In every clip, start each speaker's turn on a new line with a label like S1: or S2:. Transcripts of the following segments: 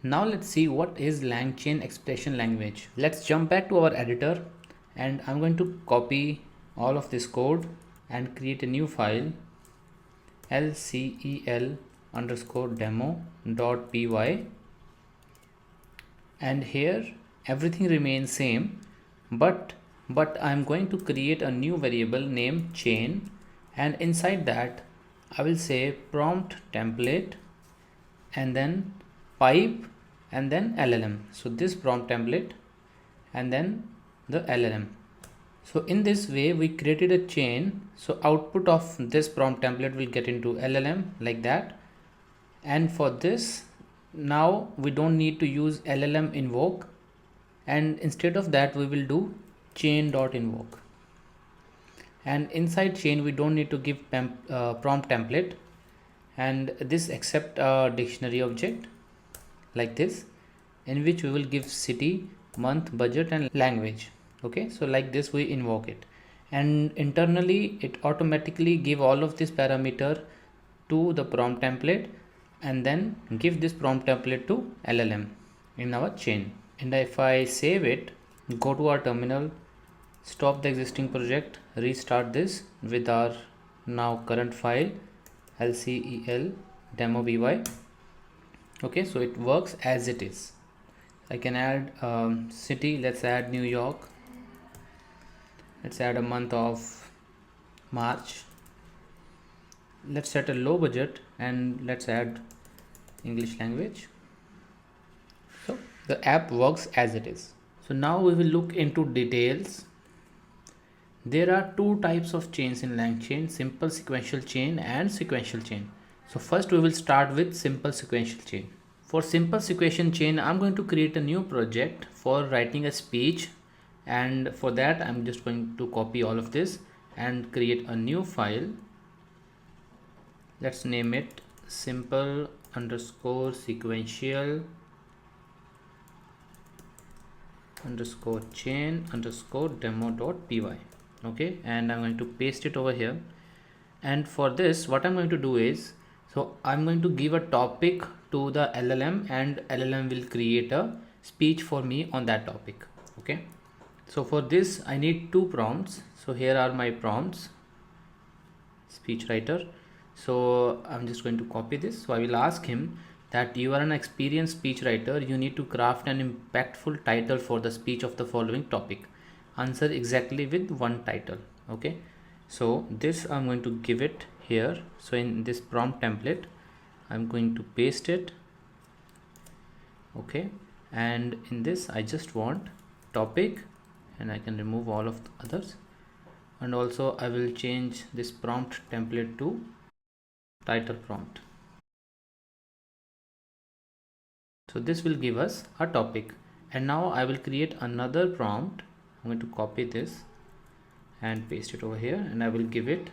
S1: Now let's see what is Langchain Expression Language. Let's jump back to our editor and I'm going to copy all of this code and create a new file, LCEL underscore demo.py, and here everything remains same, but I'm going to create a new variable named chain, and inside that I will say prompt template and then pipe and then LLM. So this prompt template and then the LLM. So in this way we created a chain. So output of this prompt template will get into LLM like that. And for this, now we don't need to use LLM invoke, and instead of that we will do chain.invoke. And inside chain we don't need to give prompt template, and this accept a dictionary object like this, in which we will give city, month, budget and language. Okay, so like this we invoke it, and internally it automatically give all of this parameter to the prompt template and then give this prompt template to LLM in our chain. And if I save it, go to our terminal, stop the existing project, restart this with our now current file LCEL demo by. Okay, so it works as it is. I can add city, let's add New York, let's add a month of March, let's set a low budget and let's add English language. So the app works as it is. So now we will look into details. There are two types of chains in Langchain: simple sequential chain and sequential chain. So first we will start with simple sequential chain. For simple sequential chain, I'm going to create a new project for writing a speech, and for that I'm just going to copy all of this and create a new file. Let's name it simple underscore sequential underscore chain underscore demo.py. Okay, and I'm going to paste it over here. And for this what I'm going to do is, so I'm going to give a topic to the LLM and LLM will create a speech for me on that topic. Okay, so for this I need two prompts. So here are my prompts, speech writer. So I'm just going to copy this. So I will ask him that you are an experienced speech writer, you need to craft an impactful title for the speech of the following topic. Answer exactly with one title. Okay, so this I'm going to give it here. So in this prompt template I'm going to paste it. Okay, and in this I just want topic, and I can remove all of the others, and also I will change this prompt template to title prompt. So this will give us a topic. And now I will create another prompt. I'm going to copy this and paste it over here, and I will give it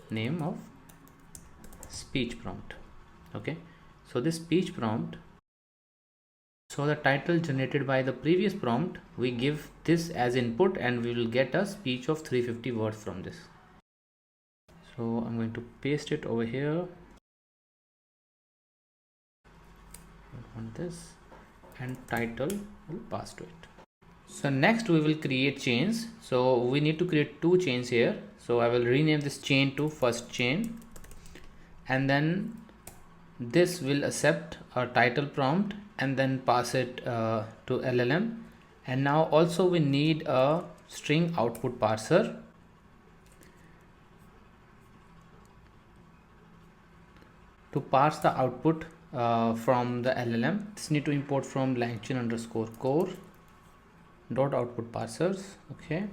S1: name of speech prompt. Okay, so this speech prompt, so the title generated by the previous prompt, we give this as input and we will get a speech of 350 words from this. So I'm going to paste it over here on this, and title will pass to it. So next we will create chains. So we need to create two chains here. So I will rename this chain to first chain, and then this will accept a title prompt and then pass it to LLM. And now also we need a string output parser. To parse the output from the LLM, this need to import from Langchain underscore core dot output parsers. Okay,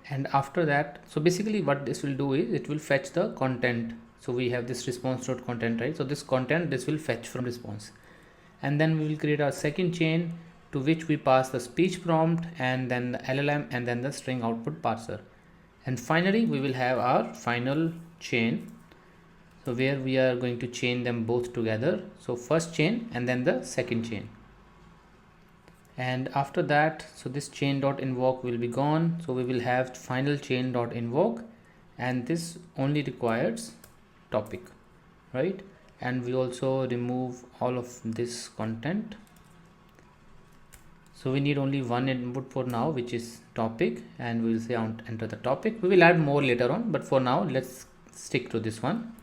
S1: and after that, so basically what this will do is it will fetch the content. So we have this response dot content, right? So this content, this will fetch from response, and then we will create our second chain to which we pass the speech prompt and then the LLM and then the string output parser. And finally we will have our final chain, so where we are going to chain them both together. So first chain and then the second chain. And after that, so this chain dot invoke will be gone. So we will have final chain dot invoke, and this only requires topic, right? and we also remove all of this content. So we need only one input for now, which is topic, and we will say enter the topic. We will add more later on, but for now let's stick to this one.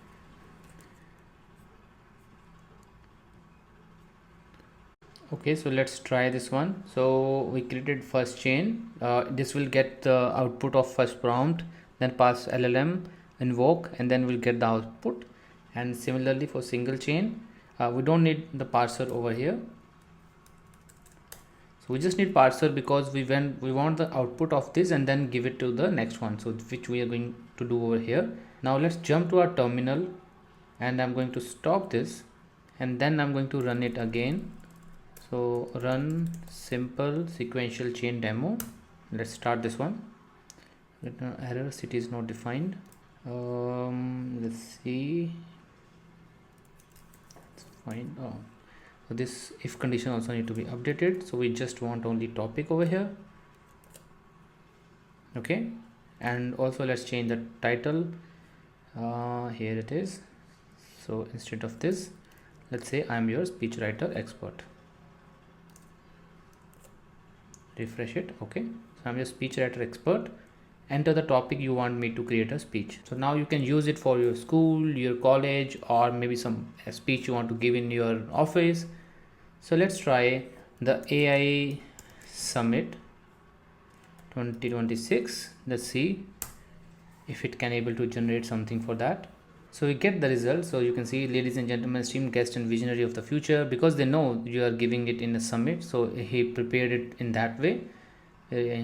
S1: Okay, so let's try this one. So we created first chain. This will get the output of first prompt, then pass LLM invoke, and then we'll get the output. And similarly for single chain, we don't need the parser over here. So we just need parser because we want the output of this and then give it to the next one, so which we are going to do over here. Now let's jump to our terminal, and I'm going to stop this, and then I'm going to run it again. So run simple sequential chain demo. Let's start this one. Error, city is not defined. Let's see. It's fine. Oh, so this if condition also need to be updated. So we just want only topic over here. Okay, and also let's change the title. Here it is. So instead of this, let's say I'm your speechwriter expert. Refresh it. Okay, so I'm your speechwriter expert. Enter the topic you want me to create a speech. So now you can use it for your school, your college, or maybe some speech you want to give in your office. So let's try the AI Summit 2026. Let's see if it can able to generate something for that. So we get the result. So you can see, ladies and gentlemen, esteemed guest and visionary of the future, because they know you are giving it in a summit, so he prepared it in that way.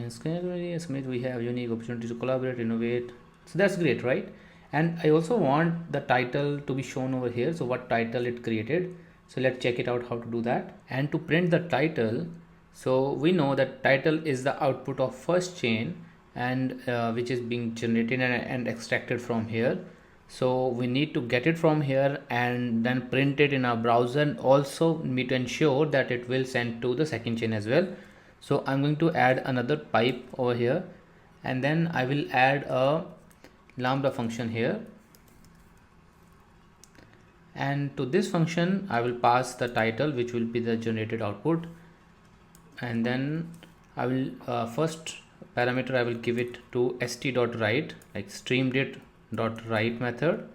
S1: Summit, we have unique opportunity to collaborate, innovate. So that's great, right? And I also want the title to be shown over here. So what title it created. So let's check it out how to do that. And to print the title, so we know that title is the output of first chain, and which is being generated and extracted from here. So we need to get it from here and then print it in our browser, and also need to ensure that it will send to the second chain as well. So I'm going to add another pipe over here, and then I will add a Lambda function here, and to this function I will pass the title, which will be the generated output. And then I will first parameter I will give it to st.write, like streamed.write method,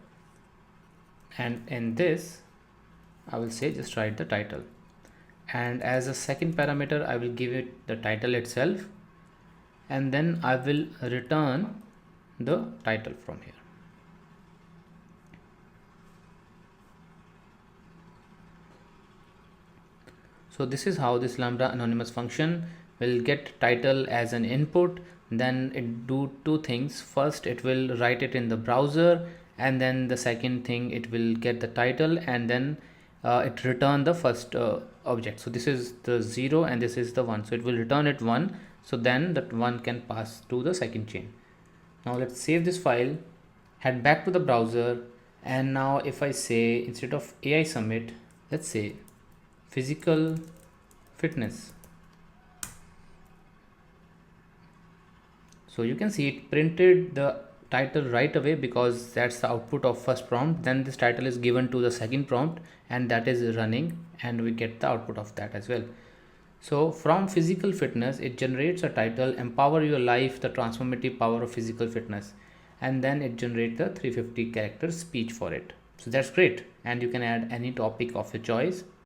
S1: and in this I will say just write the title, and as a second parameter I will give it the title itself, and then I will return the title from here. So this is how this lambda anonymous function will get title as an input. Then it do two things. First, it will write it in the browser, and then the second thing, it will get the title, and then it return the first object. So this is the 0 and this is the 1, so it will return it 1. So then that 1 can pass to the second chain. Now let's save this file, head back to the browser, and now if I say, instead of AI Summit, let's say physical fitness. So you can see it printed the title right away, because that's the output of first prompt. Then this title is given to the second prompt, and that is running, and we get the output of that as well. So from physical fitness, it generates a title, empower your life, the transformative power of physical fitness, and then it generates the 350 character speech for it. So that's great, and you can add any topic of your choice.